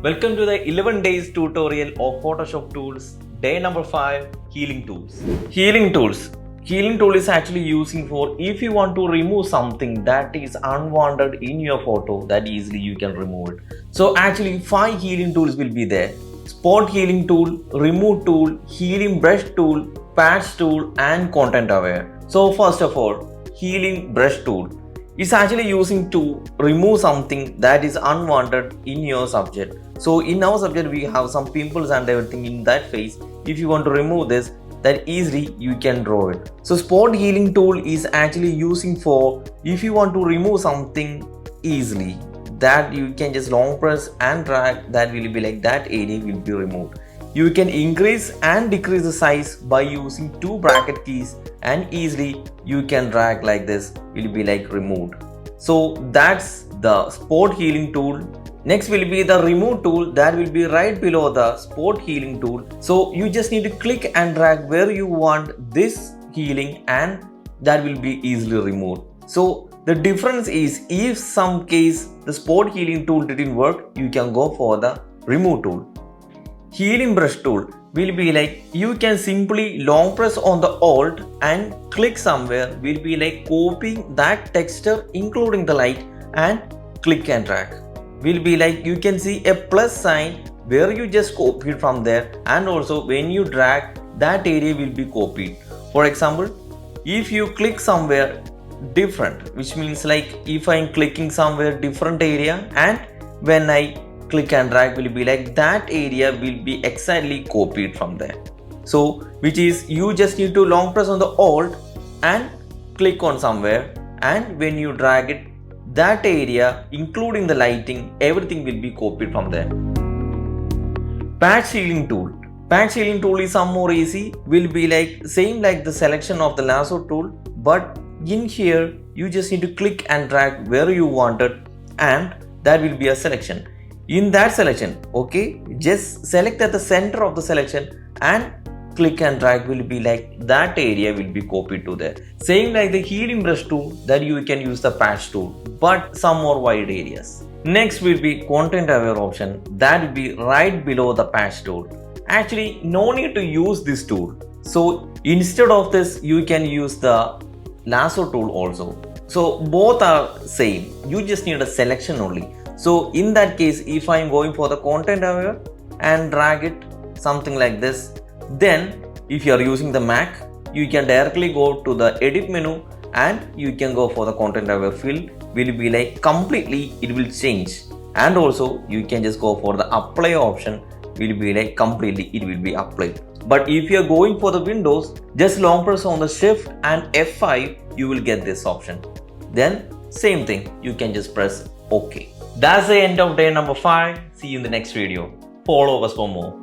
Welcome to the 11 days tutorial of Photoshop tools, day number 5, healing tools. Healing tools. Healing tool is actually using for if you want to remove something that is unwanted in your photo, that easily you can remove it. So actually 5 healing tools will be there. Spot healing tool, remove tool, healing brush tool, patch tool and content aware. So first of all, healing brush tool is actually using to remove something that is unwanted in your subject. So in our subject we have some pimples and everything in that face. If you want to remove this, then easily you can draw it. So spot healing tool is actually using for if you want to remove something easily, that you can just long press and drag, that will be like that area will be removed. You can increase and decrease the size by using 2 bracket keys, and easily you can drag like this, will be like removed. So that's the spot healing tool. Next will be the remove tool, that will be right below the spot healing tool. So you just need to click and drag where you want this healing and that will be easily removed. So the difference is if some case the spot healing tool didn't work, you can go for the remove tool. Healing brush tool will be like you can simply long press on the alt and click somewhere, will be like copying that texture including the light and click and drag. Will be like you can see a plus sign where you just copied from there, and also when you drag that area will be copied. For example, if you click somewhere different, which means like if I'm clicking somewhere different area and when I click and drag will be like that area will be exactly copied from there. So which is you just need to long press on the alt and click on somewhere, and when you drag it, that area including the lighting, everything will be copied from there. Patch healing tool. Patch healing tool is some more easy, will be like same like the selection of the lasso tool, but in here you just need to click and drag where you want it, and that will be a selection. In that selection, okay, just select at the center of the selection and click and drag, will be like that area will be copied to there. Same like the healing brush tool, that you can use the patch tool, but some more wide areas. Next will be content aware option, that will be right below the patch tool. Actually no need to use this tool, so instead of this you can use the lasso tool also. So both are same, you just need a selection only. So in that case, if I am going for the content aware and drag it something like this, then if you are using the Mac, you can directly go to the edit menu and you can go for the content aware fill, will be like completely it will change, and also you can just go for the apply option, will be like completely it will be applied. But if you are going for the Windows, just long press on the shift and F5, you will get this option. Then same thing, you can just press OK. That's the end of day number 5. See you in the next video. Follow us for more.